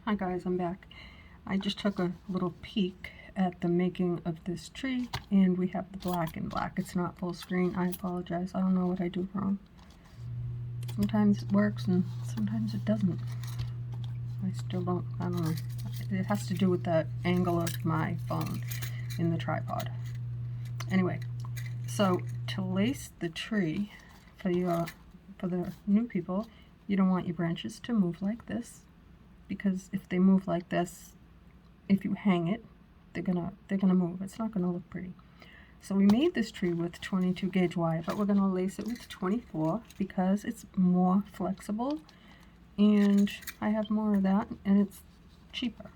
Hi guys, I'm back. I just took a little peek at the making of this tree, and we have the black and black. It's not full screen. I apologize. I don't know what I do wrong. Sometimes it works and sometimes it doesn't. I don't know. It has to do with the angle of my phone in the tripod. Anyway, so to lace the tree for the new people, you don't want your branches to move like this, because if they move like this, if you hang it, they're gonna move. It's not gonna look pretty. So we made this tree with 22 gauge wire, but we're gonna lace it with 24 because it's more flexible and I have more of that and it's cheaper.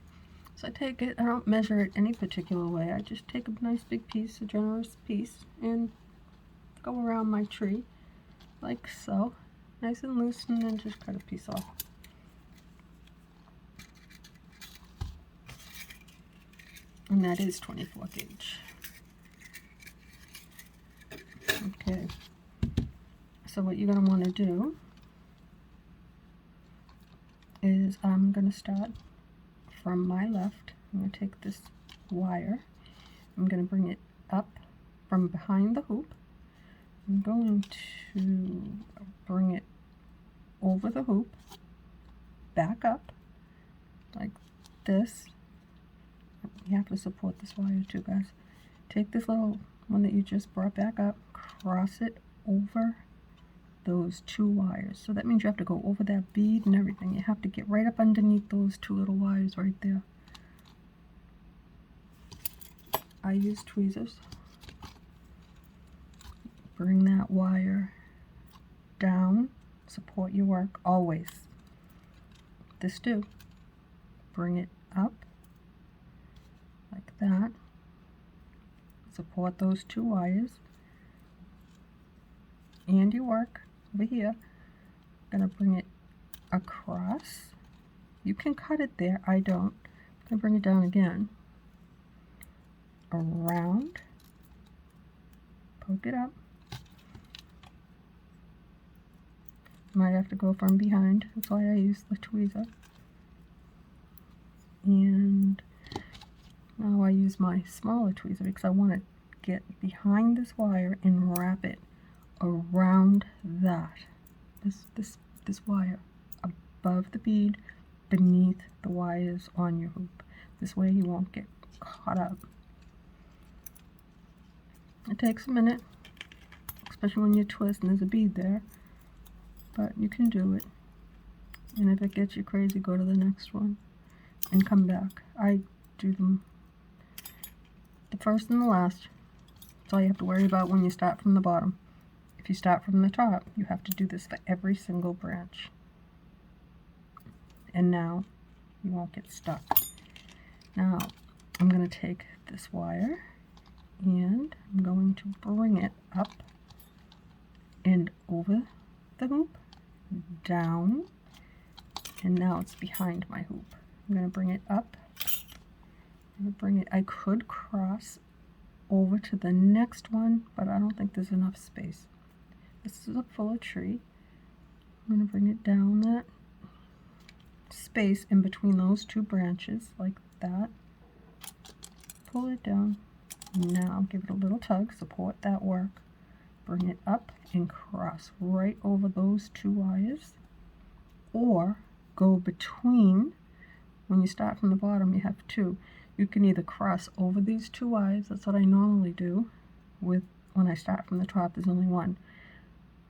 So I take it, I don't measure it any particular way. I just take a nice big piece, a generous piece, and go around my tree like so, nice and loose, and then just cut a piece off. And that is 24 gauge. Okay, so what you're going to want to do is I'm going to start from my left. I'm going to take this wire. I'm going to bring it up from behind the hoop. I'm going to bring it over the hoop, back up like this. You have to support this wire too, guys. Take this little one that you just brought back up, cross it over those two wires. So that means you have to go over that bead and everything. You have to get right up underneath those two little wires right there. I use tweezers. Bring that wire down, support your work always. This too. Bring it up like that. Support those two wires and your work over here. I'm gonna bring it across. You can cut it there, I don't. I'm gonna bring it down again. Around. Poke it up. Might have to go from behind, that's why I use the tweezer. And now I use my smaller tweezer because I want to get behind this wire and wrap it around that. This wire above the bead, beneath the wires on your hoop. This way you won't get caught up. It takes a minute, especially when you twist and there's a bead there, but you can do it. And if it gets you crazy, go to the next one and come back. I do them the first and the last. That's all you have to worry about when you start from the bottom. If you start from the top, you have to do this for every single branch. And now you won't get stuck. Now I'm going to take this wire and I'm going to bring it up and over the hoop, down, and now it's behind my hoop. I'm going to bring it up. I'm going to bring it, I could cross over to the next one, but I don't think there's enough space. This is a fuller tree. I'm going to bring it down that space in between those two branches like that. Pull it down. Now give it a little tug, support that work. Bring it up and cross right over those two wires, or go between. When you start from the bottom, you have two. You can either cross over these two wires, that's what I normally do. When I start from the top, there's only one.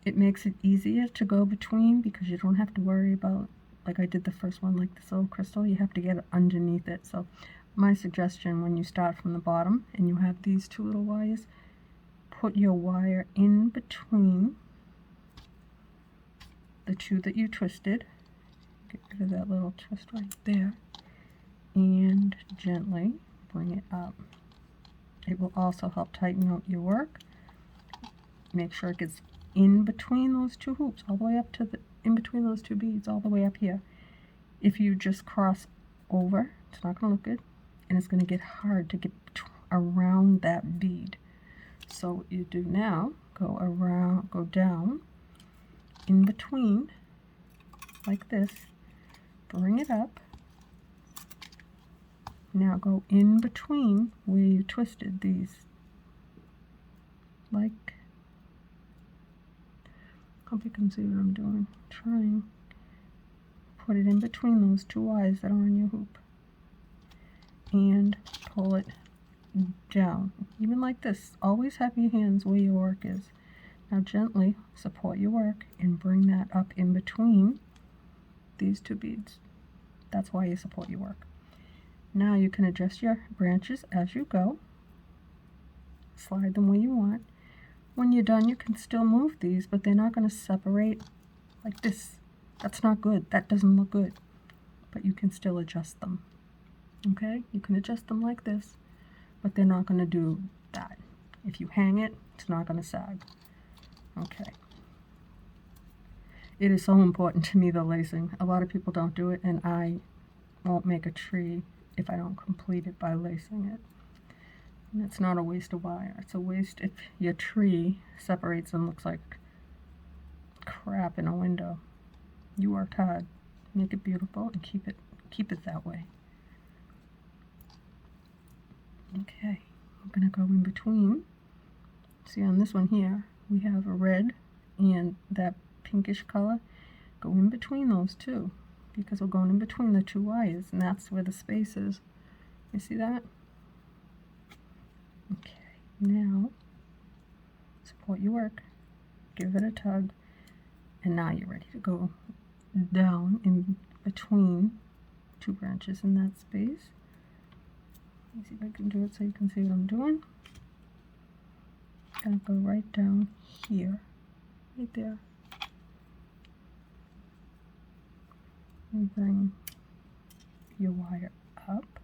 It makes it easier to go between because you don't have to worry about, like I did the first one, like this little crystal, you have to get underneath it. So my suggestion, when you start from the bottom and you have these two little wires, put your wire in between the two that you twisted. Get rid of that little twist right there. And gently bring it up. It will also help tighten out your work. Make sure it gets in between those two hoops, all the way up to in between those two beads, all the way up here. If you just cross over, it's not going to look good, and it's going to get hard to get around that bead. So what you do now, go around, go down, in between, like this, bring it up, Now go in between where you twisted these. Like, hope you can see what I'm doing. Trying. Put it in between those two eyes that are on your hoop. And pull it down. Even like this. Always have your hands where your work is. Now gently support your work and bring that up in between these two beads. That's why you support your work. Now you can adjust your branches as you go. Slide them where you want. When you're done, you can still move these, but they're not going to separate like this. That's not good. That doesn't look good. But you can still adjust them. Okay? You can adjust them like this, but they're not going to do that. If you hang it, it's not going to sag. Okay. It is so important to me, the lacing. A lot of people don't do it, and I won't make a tree if I don't complete it by lacing it. And it's not a waste of wire. It's a waste if your tree separates and looks like crap in a window. You worked hard. Make it beautiful and keep it that way. Okay, I'm gonna go in between. See, on this one here, we have a red and that pinkish color. Go in between those two, because we're going in between the two wires, and that's where the space is. You see that? Okay, now support your work, give it a tug, and now you're ready to go down in between two branches in that space. Let me see if I can do it so you can see what I'm doing. I'm gonna go right down here, right there, and bring your wire up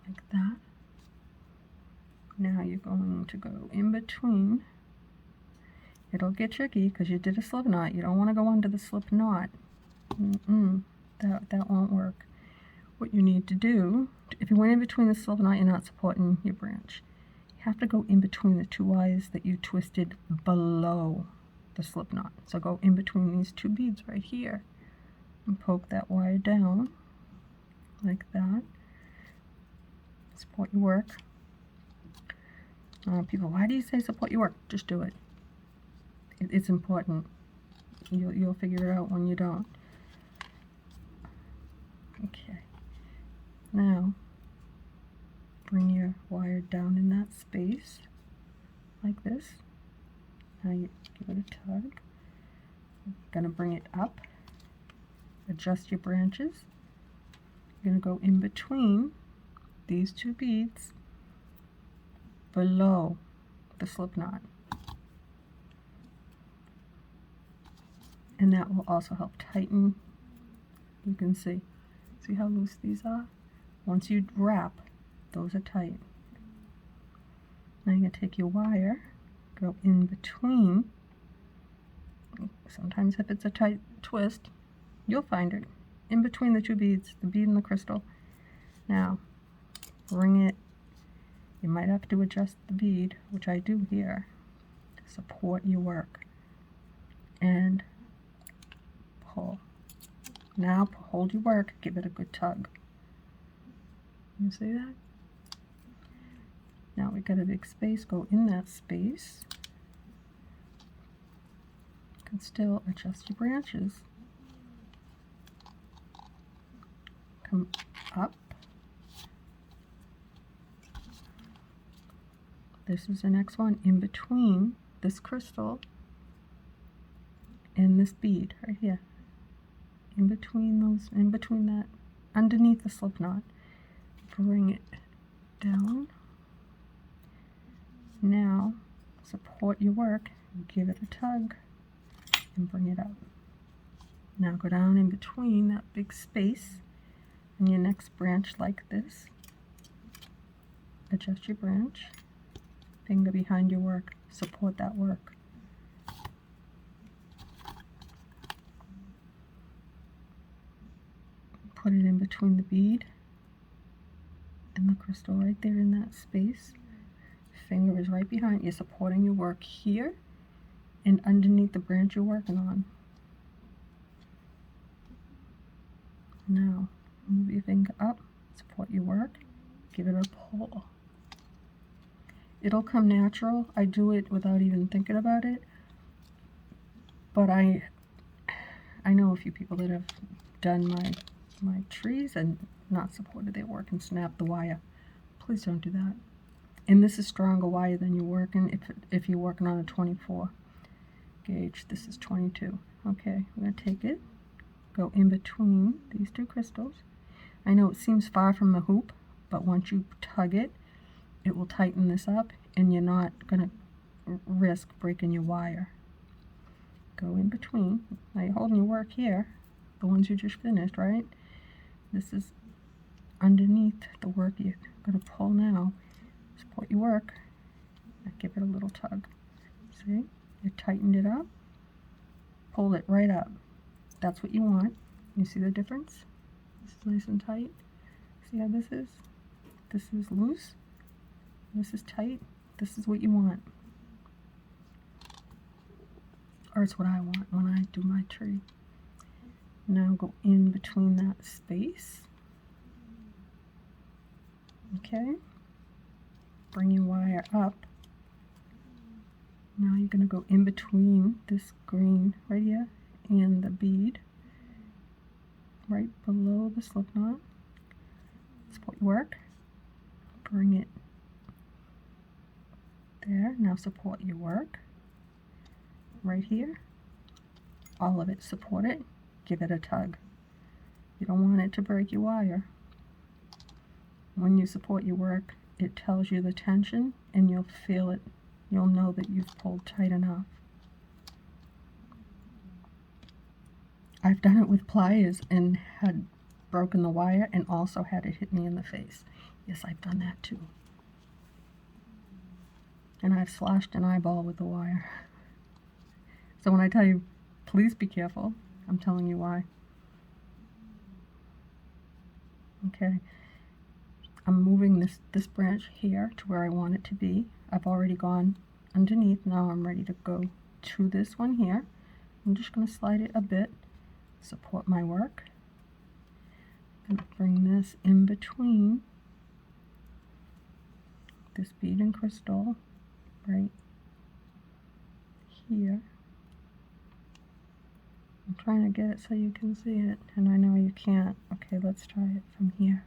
like that. Now you're going to go in between. It'll get tricky because you did a slip knot. You don't want to go under the slip knot. That won't work. What you need to do, if you went in between the slip knot, you're not supporting your branch. You have to go in between the two wires that you twisted below the slip knot. So go in between these two beads right here and poke that wire down like that. Support your work. People, why do you say support your work? Just do it. It's important. You'll figure it out when you don't. Okay. Now, bring your wire down in that space, like this. Now you give it a tug. You're going to bring it up. Adjust your branches. You're going to go in between these two beads below the slip knot. And that will also help tighten. You can see how loose these are? Once you wrap, those are tight. Now you're going to take your wire, go in between. Sometimes if it's a tight twist, you'll find it in between the two beads, the bead and the crystal. Now, bring it. You might have to adjust the bead, which I do here. Support your work. And pull. Now hold your work, give it a good tug. You see that? Now we've got a big space, go in that space. You can still adjust your branches. Come up. This is the next one in between this crystal and this bead right here. In between that, underneath the slip knot. Bring it down. Now, support your work, give it a tug, and bring it up. Now go down in between that big space and your next branch like this. Adjust your branch, finger behind your work, support that work. Put it in between the bead and the crystal right there in that space. Finger is right behind. You're supporting your work here and underneath the branch you're working on. Now, move your finger up, Support your work. Give it a pull. It'll come natural. I do it without even thinking about it. But I know a few people that have done my trees and not supported their work and snapped the wire. Please don't do that. And this is stronger wire than you're working if you're working on a 24 gauge. This is 22. Okay, we're going to take it, go in between these two crystals. I know it seems far from the hoop, but once you tug it, it will tighten this up and you're not going to risk breaking your wire. Go in between. Now you're holding your work here, the ones you just finished, right? This is underneath the work you're going to pull now. Support your work. Now give it a little tug. See? You tightened it up. Pulled it right up. That's what you want. You see the difference? This is nice and tight. See how this is? This is loose. This is tight. This is what you want. Or it's what I want when I do my tree. Now go in between that space. Okay. Bring your wire up. Now you're going to go in between this green right here and the bead right below the slip knot. Support your work. Bring it there. Now support your work right here. All of it. Support it. Give it a tug. You don't want it to break your wire. When you support your work, it tells you the tension and you'll feel it. You'll know that you've pulled tight enough. I've done it with pliers and had broken the wire and also had it hit me in the face. Yes, I've done that too. And I've slashed an eyeball with the wire. So when I tell you, please be careful, I'm telling you why. Okay. I'm moving this branch here to where I want it to be. I've already gone underneath. Now I'm ready to go to this one here. I'm just going to slide it a bit, support my work. I'm going to bring this in between this bead and crystal right here. I'm trying to get it so you can see it, and I know you can't. Okay, let's try it from here.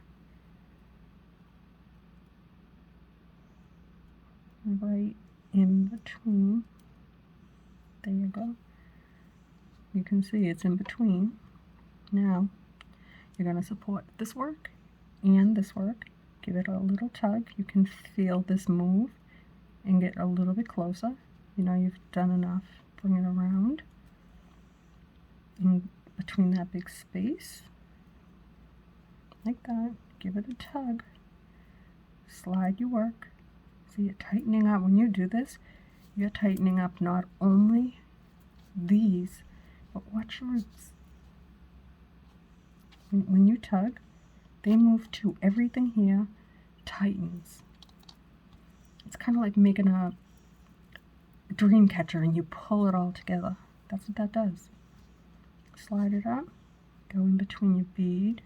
Right in between. There you go. You can see it's in between. Now you're going to support this work and this work. Give it a little tug. You can feel this move and get a little bit closer. You know you've done enough. Bring it around in between that big space like that. Give it a tug. Slide your work. See, you're tightening up. When you do this, you're tightening up not only these, but watch your roots. When you tug, they move too. Everything here tightens. It's kind of like making a dream catcher and you pull it all together. That's what that does. Slide it up, go in between your bead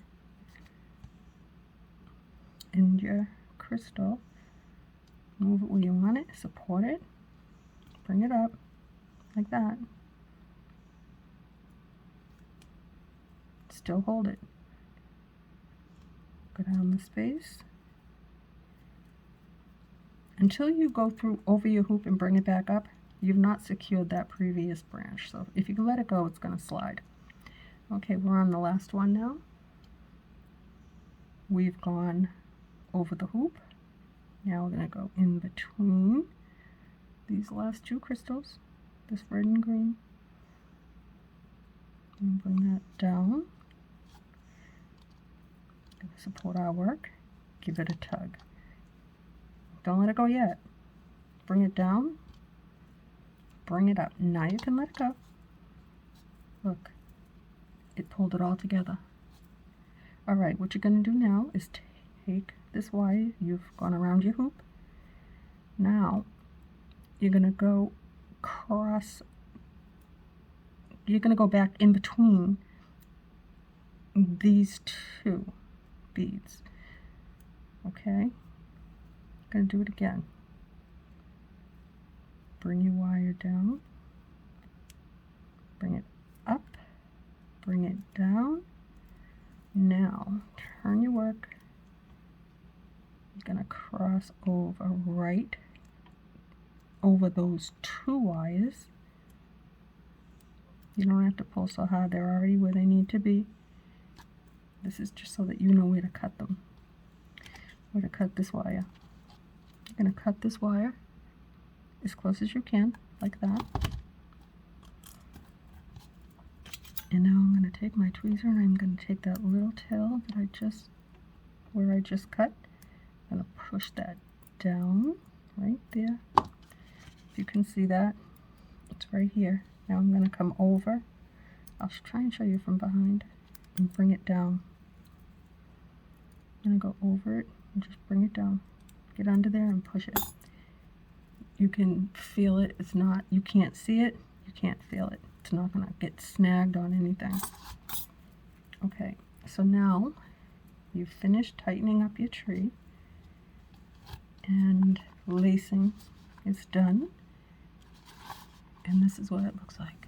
and your crystal. Move it where you want it, support it, bring it up, like that. Still hold it. Go down the space. Until you go through over your hoop and bring it back up, you've not secured that previous branch. So if you let it go, it's going to slide. Okay, we're on the last one now. We've gone over the hoop. Now we're going to go in between these last two crystals, this red and green, and bring that down. Support our work, give it a tug. Don't let it go yet. Bring it down, bring it up. Now you can let it go. Look, it pulled it all together. Alright, what you're going to do now is take this wire, you've gone around your hoop. Now you're going to go across, you're going to go back in between these two beads. Okay, gonna do it again. Bring your wire down, bring it up, bring it down. Now turn your work. You're gonna cross over right over those 2 wires. You don't have to pull so hard, they're already where they need to be. This is just so that you know where to cut them. Where to cut this wire. You're gonna cut this wire as close as you can, like that. And now I'm going to take my tweezer and I'm going to take that little tail that where I just cut. I'm going to push that down right there. If you can see that, it's right here. Now I'm going to come over. I'll try and show you from behind and bring it down. I'm going to go over it and just bring it down. Get under there and push it. You can feel it. It's not, you can't see it, you can't feel it. It's not going to get snagged on anything. Okay, so now you've finished tightening up your tree and lacing is done. And this is what it looks like.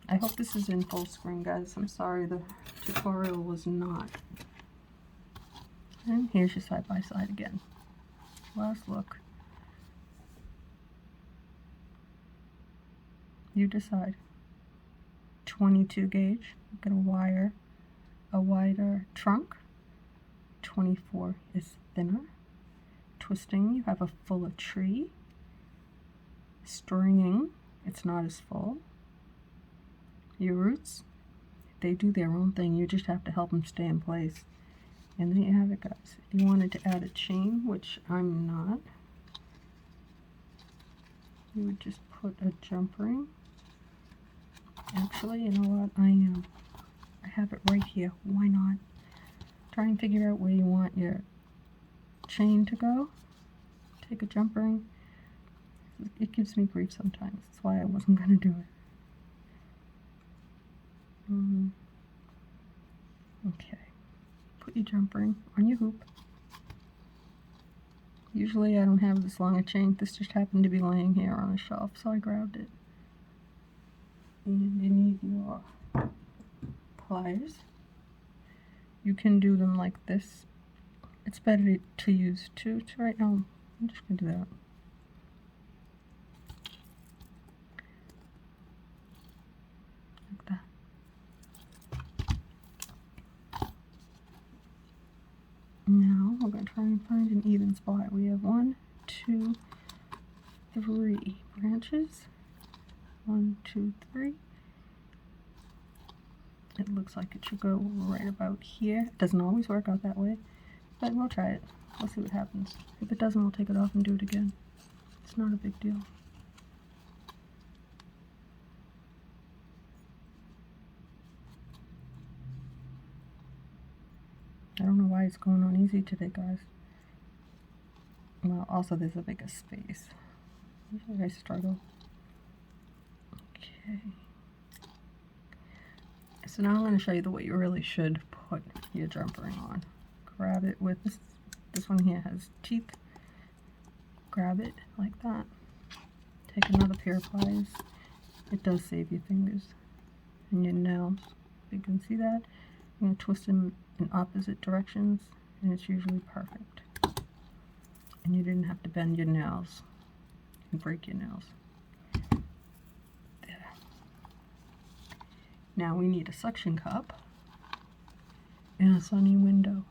I hope this is in full screen, guys. I'm sorry the tutorial was not. And here's your side by side again. Last look. You decide. 22 gauge, I'm going to wire a wider trunk. 24 is thinner. Twisting, you have a fuller tree. Stringing, it's not as full. Your roots, they do their own thing. You just have to help them stay in place. And there you have it, guys. If you wanted to add a chain, which I'm not, you would just put a jump ring. Actually, you know what? I have it right here. Why not? Try and figure out where you want your chain to go. Take a jump ring. It gives me grief sometimes. That's why I wasn't going to do it. Okay. Put your jump ring on your hoop. Usually I don't have this long a chain. This just happened to be laying here on a shelf, so I grabbed it. And you need your pliers. You can do them like this. It's better to use two. So right now, I'm just going to do that. Like that. Now, we're going to try and find an even spot. We have 1, 2, 3 branches. 1, 2, 3. It looks like it should go right about here. It doesn't always work out that way, but we'll try it. We'll see what happens. If it doesn't, we'll take it off and do it again. It's not a big deal. I don't know why it's going on easy today, guys. Well, also there's a bigger space. Usually I struggle. Okay. So now I'm going to show you the way you really should put your jump ring on. Grab it with this one here has teeth. Grab it like that. Take another pair of pliers. It does save your fingers and your nails. You can see that. I'm going to twist them in opposite directions, and it's usually perfect. And you didn't have to bend your nails and break your nails. There. Now we need a suction cup and a sunny window.